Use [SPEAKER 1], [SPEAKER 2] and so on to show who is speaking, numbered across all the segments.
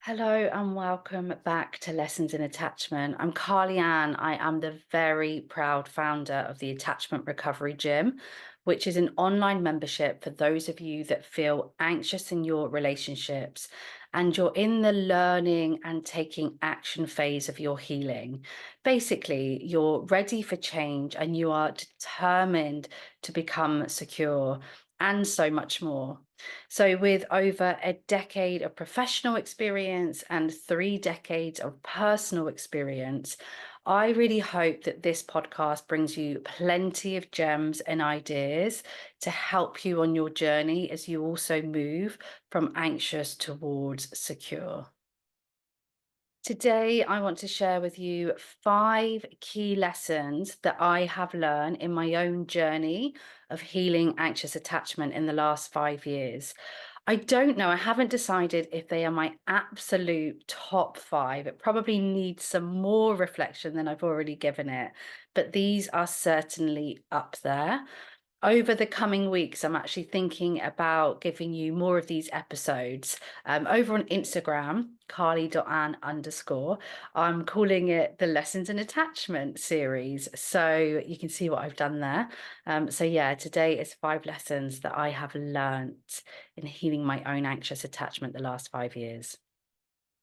[SPEAKER 1] Hello and welcome back to Lessons in Attachment. I'm Carly Ann. I am the very proud founder of the Attachment Recovery Gym, which is an online membership for those of you that feel anxious in your relationships and you're in the learning and taking action phase of your healing. Basically, you're ready for change and you are determined to become secure and so much more. So, with over a decade of professional experience and 3 decades of personal experience, I really hope that this podcast brings you plenty of gems and ideas to help you on your journey as you also move from anxious towards secure. Today, I want to share with you 5 key lessons that I have learned in my own journey of healing anxious attachment in the last 5 years. I don't know, I haven't decided if they are my absolute top 5. It probably needs some more reflection than I've already given it, but these are certainly up there. Over the coming weeks, I'm actually thinking about giving you more of these episodes. Over on Instagram, carly.ann underscore, I'm calling it the Lessons in Attachment series. So you can see what I've done there. So yeah, today is 5 lessons that I have learnt in healing my own anxious attachment the last 5 years.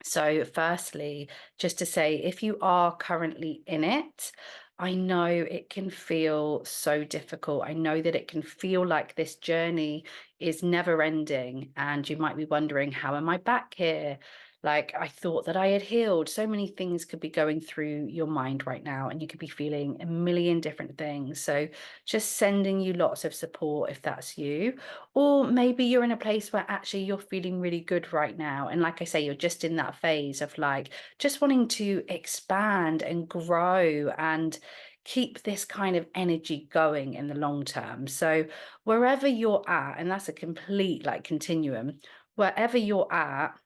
[SPEAKER 1] So, firstly, just to say, if you are currently in it, I know it can feel so difficult. I know that it can feel like this journey is never ending. And you might be wondering, how am I back here? Like, I thought that I had healed. So many things could be going through your mind right now, and you could be feeling a million different things. So, just sending you lots of support if that's you. Or maybe you're in a place where actually you're feeling really good right now. And like I say, you're just in that phase of like just wanting to expand and grow and keep this kind of energy going in the long term. So wherever you're at, and that's a complete like continuum, wherever you're at,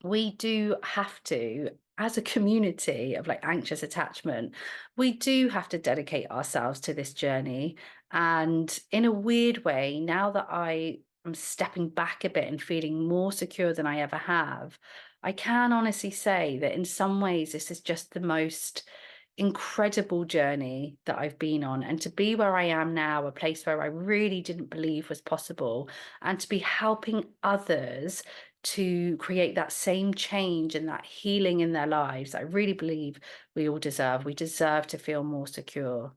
[SPEAKER 1] we do have to, as a community of like anxious attachment, we do have to dedicate ourselves to this journey. And in a weird way, now that I am stepping back a bit and feeling more secure than I ever have, I can honestly say that in some ways, this is just the most incredible journey that I've been on. And to be where I am now, a place where I really didn't believe was possible, and to be helping others to create that same change and that healing in their lives, I really believe we all deserve. We deserve to feel more secure.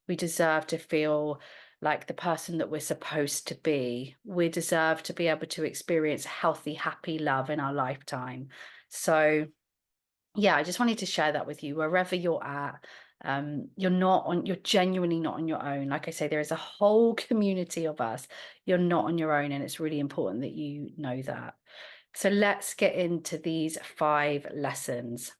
[SPEAKER 1] We deserve to feel like the person that we're supposed to be. We deserve to be able to experience healthy, happy love in our lifetime. So, yeah, I just wanted to share that with you wherever you're at. You're genuinely not on your own. Like I say, there is a whole community of us. You're not on your own, and it's really important that you know that. So let's get into these 5 lessons.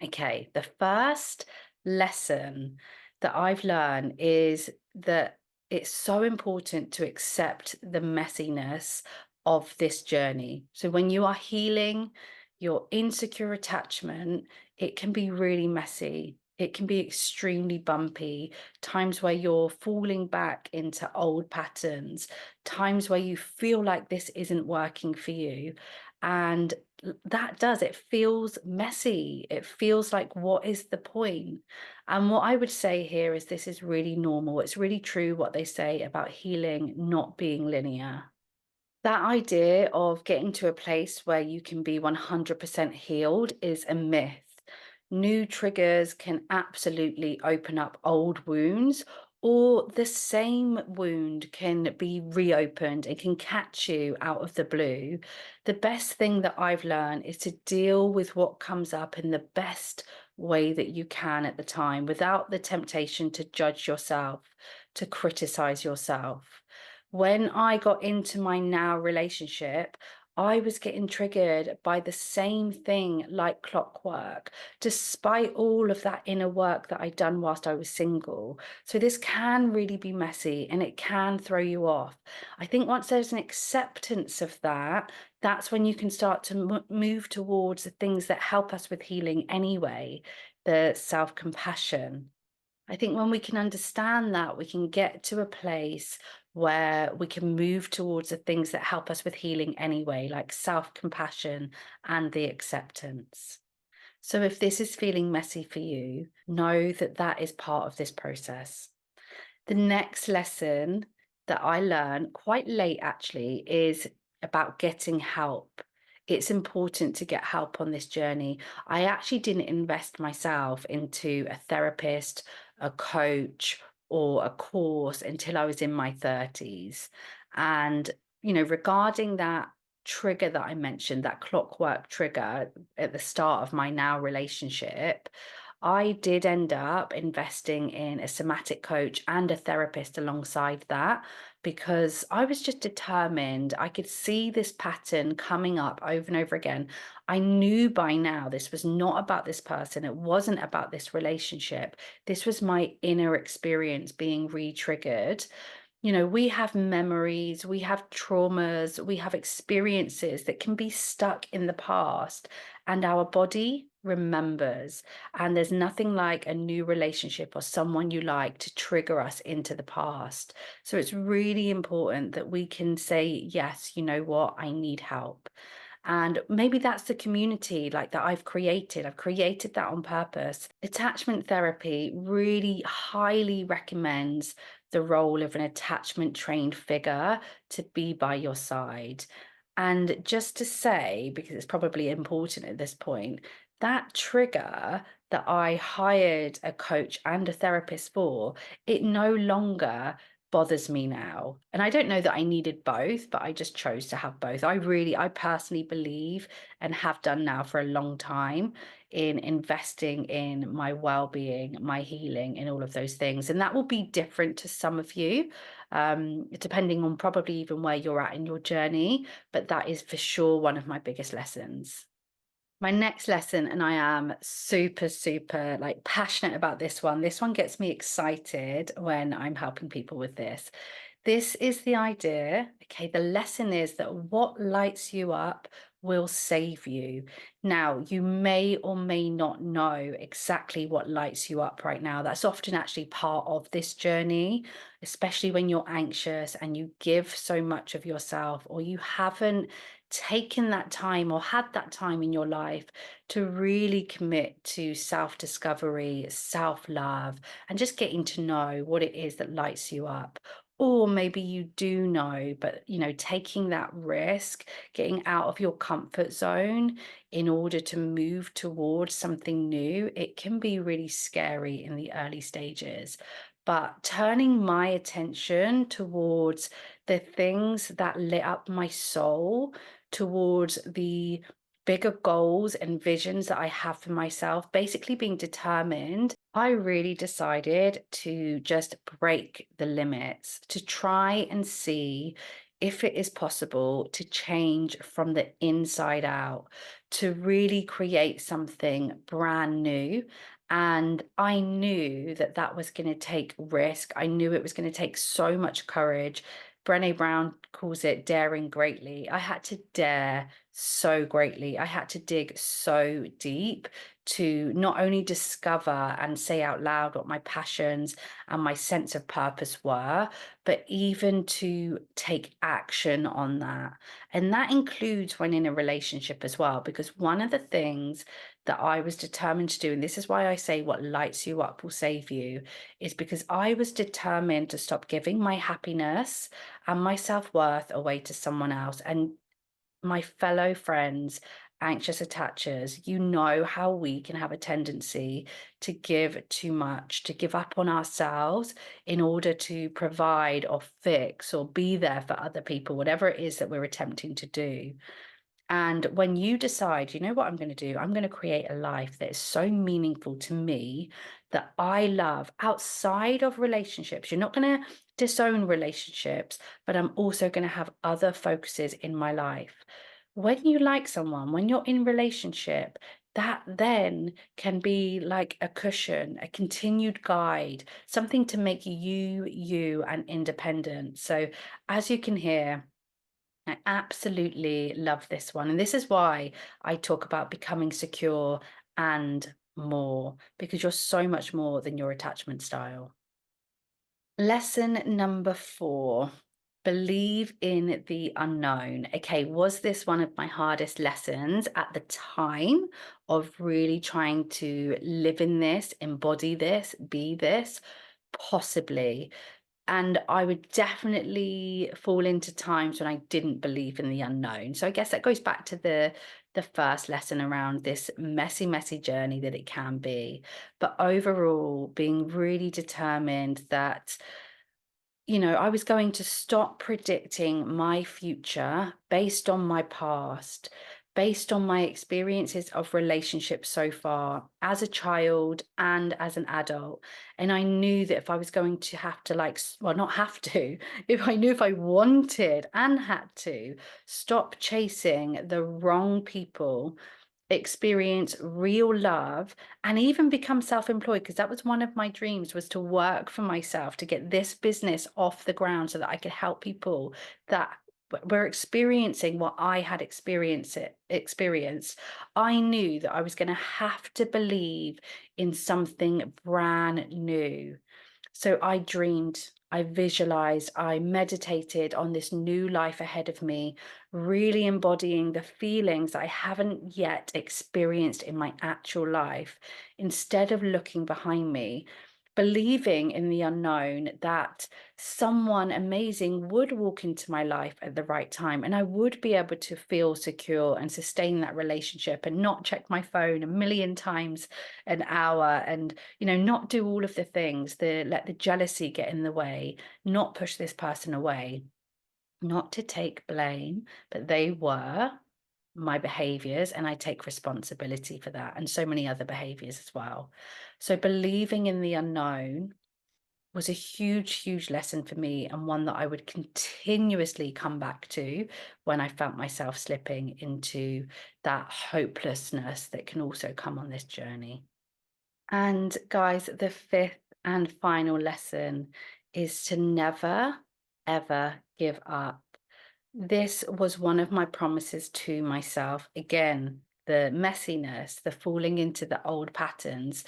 [SPEAKER 1] Okay, the first lesson that I've learned is that it's so important to accept the messiness of this journey. So when you are healing your insecure attachment, it can be really messy. It can be extremely bumpy, times where you're falling back into old patterns, times where you feel like this isn't working for you. And it feels messy. It feels like, what is the point? And what I would say here is this is really normal. It's really true what they say about healing not being linear. That idea of getting to a place where you can be 100% healed is a myth. New triggers can absolutely open up old wounds, or the same wound can be reopened and can catch you out of the blue. The best thing that I've learned is to deal with what comes up in the best way that you can at the time without the temptation to judge yourself, to criticize yourself. When I got into my now relationship, I was getting triggered by the same thing like clockwork, despite all of that inner work that I'd done whilst I was single. So this can really be messy and it can throw you off. I think once there's an acceptance of that, that's when you can start to move towards the things that help us with healing anyway, the self-compassion. I think when we can understand that, we can get to a place where we can move towards the things that help us with healing anyway, like self-compassion and the acceptance. So if this is feeling messy for you, know that that is part of this process. The next lesson that I learned quite late actually is about getting help. It's important to get help on this journey. I actually didn't invest myself into a therapist, a coach, or a course until I was in my 30s. And, regarding that trigger that I mentioned, that clockwork trigger at the start of my now relationship, I did end up investing in a somatic coach and a therapist alongside that because I was just determined. I could see this pattern coming up over and over again. I knew by now this was not about this person, it wasn't about this relationship. This was my inner experience being re triggered. We have memories, we have traumas, we have experiences that can be stuck in the past, and our body remembers. And there's nothing like a new relationship or someone you like to trigger us into the past. So it's really important that we can say, yes, you know what, I need help. And maybe that's the community like that I've created. I've created that on purpose. Attachment therapy really highly recommends the role of an attachment trained figure to be by your side. And just to say, because it's probably important at this point, that trigger that I hired a coach and a therapist for, it no longer bothers me now. And I don't know that I needed both, but I just chose to have both. I personally believe and have done now for a long time in investing in my well-being, my healing, in all of those things. And that will be different to some of you, depending on probably even where you're at in your journey. But that is for sure one of my biggest lessons. My next lesson, and I am super, super like passionate about this one. This one gets me excited when I'm helping people with this. This is the idea. Okay, the lesson is that what lights you up will save you. Now, you may or may not know exactly what lights you up right now. That's often actually part of this journey, especially when you're anxious and you give so much of yourself, or you haven't taken that time or had that time in your life to really commit to self-discovery, self-love, and just getting to know what it is that lights you up. Or maybe you do know, but taking that risk, getting out of your comfort zone in order to move towards something new, it can be really scary in the early stages. But turning my attention towards the things that lit up my soul, towards the bigger goals and visions that I have for myself, basically being determined, I really decided to just break the limits, to try and see if it is possible to change from the inside out, to really create something brand new. And I knew that that was going to take risk. I knew it was going to take so much courage. Brené Brown calls it daring greatly. I had to dare so greatly. I had to dig so deep to not only discover and say out loud what my passions and my sense of purpose were, but even to take action on that. And that includes when in a relationship as well, because one of the things that I was determined to do, and this is why I say what lights you up will save you, is because I was determined to stop giving my happiness and my self-worth away to someone else. And my fellow friends, anxious attachers, you know how we can have a tendency to give too much, to give up on ourselves in order to provide or fix or be there for other people, whatever it is that we're attempting to do. And when you decide, you know what I'm going to do? I'm going to create a life that is so meaningful to me, that I love outside of relationships. You're not going to disown relationships, but I'm also going to have other focuses in my life. When you like someone, when you're in relationship, that then can be like a cushion, a continued guide, something to make you and independent. So as you can hear, I absolutely love this one. And this is why I talk about becoming secure and more, because you're so much more than your attachment style. Lesson number 4. Believe in the unknown. Okay, was this one of my hardest lessons at the time of really trying to live in this, embody this, be this? Possibly. And I would definitely fall into times when I didn't believe in the unknown. So I guess that goes back to the first lesson around this messy, messy journey that it can be. But overall, being really determined that I was going to stop predicting my future based on my past, based on my experiences of relationships so far as a child and as an adult. And I knew that if I was going to have to, well, not have to, if I wanted and had to stop chasing the wrong people, experience real love, and even become self-employed, because that was one of my dreams, was to work for myself, to get this business off the ground so that I could help people that were experiencing what I had experienced. I knew that I was going to have to believe in something brand new. So I dreamed, I visualized, I meditated on this new life ahead of me, really embodying the feelings I haven't yet experienced in my actual life, instead of looking behind me, believing in the unknown that someone amazing would walk into my life at the right time and I would be able to feel secure and sustain that relationship and not check my phone a million times an hour, and not do all of the things, let the jealousy get in the way, not push this person away, not to take blame, but they were my behaviors and I take responsibility for that, and so many other behaviors as well. So believing in the unknown was a huge, huge lesson for me, and one that I would continuously come back to when I felt myself slipping into that hopelessness that can also come on this journey. And guys, the fifth and final lesson is to never, ever give up. This was one of my promises to myself. Again, the messiness, the falling into the old patterns.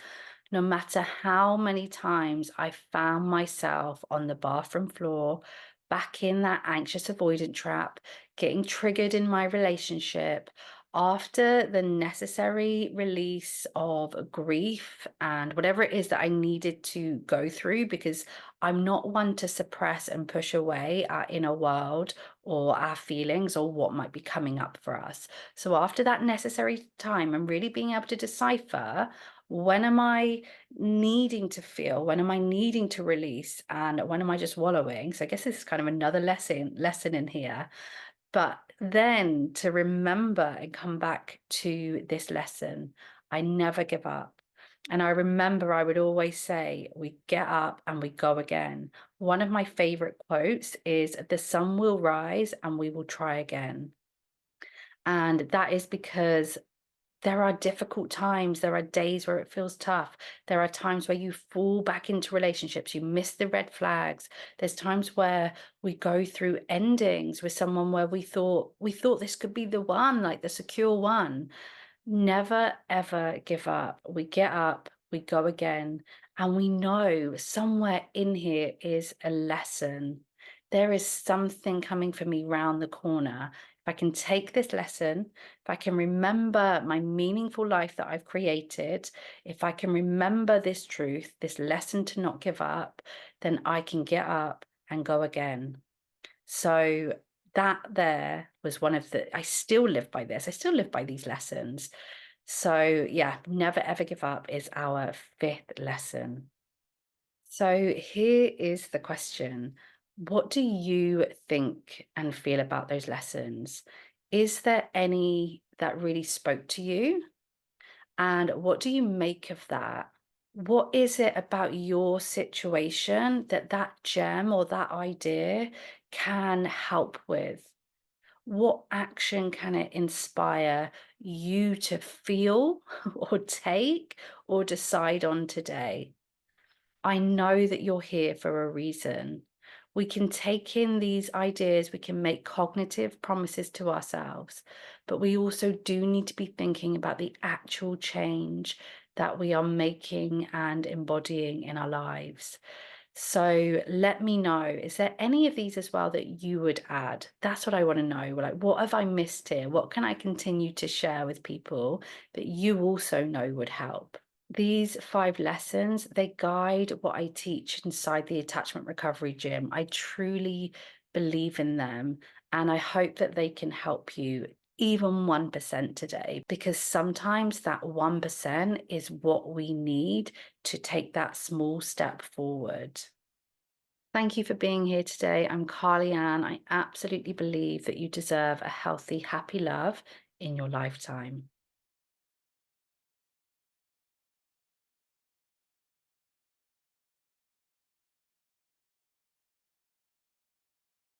[SPEAKER 1] No matter how many times I found myself on the bathroom floor, back in that anxious avoidant trap, getting triggered in my relationship, after the necessary release of grief and whatever it is that I needed to go through, because I'm not one to suppress and push away our inner world or our feelings or what might be coming up for us. So after that necessary time and really being able to decipher, when am I needing to feel, when am I needing to release, and when am I just wallowing? So I guess this is kind of another lesson in here. But then to remember and come back to this lesson, I never give up. And I remember I would always say, we get up and we go again. One of my favorite quotes is, the sun will rise and we will try again. And that is because there are difficult times. There are days where it feels tough. There are times where you fall back into relationships. You miss the red flags. There's times where we go through endings with someone where we thought this could be the one, like the secure one. Never, ever give up. We get up, we go again, and we know somewhere in here is a lesson. There is something coming for me round the corner. If I can take this lesson, if I can remember my meaningful life that I've created, if I can remember this truth, this lesson to not give up, then I can get up and go again. So that there was one of I still live by this. I still live by these lessons. So yeah, never ever give up is our fifth lesson. So here is the question. What do you think and feel about those lessons? Is there any that really spoke to you? And what do you make of that? What is it about your situation that gem or that idea can help with? What action can it inspire you to feel or take or decide on today? I know that you're here for a reason. We can take in these ideas, we can make cognitive promises to ourselves, but we also do need to be thinking about the actual change that we are making and embodying in our lives. So let me know, is there any of these as well that you would add? That's what I want to know. Like, what have I missed here? What can I continue to share with people that you also know would help? These 5 lessons, they guide what I teach inside the attachment recovery gym. I truly believe in them, and I hope that they can help you even 1% today, because sometimes that 1% is what we need to take that small step forward. Thank you for being here today. I'm Carly Ann. I absolutely believe that you deserve a healthy, happy love in your lifetime.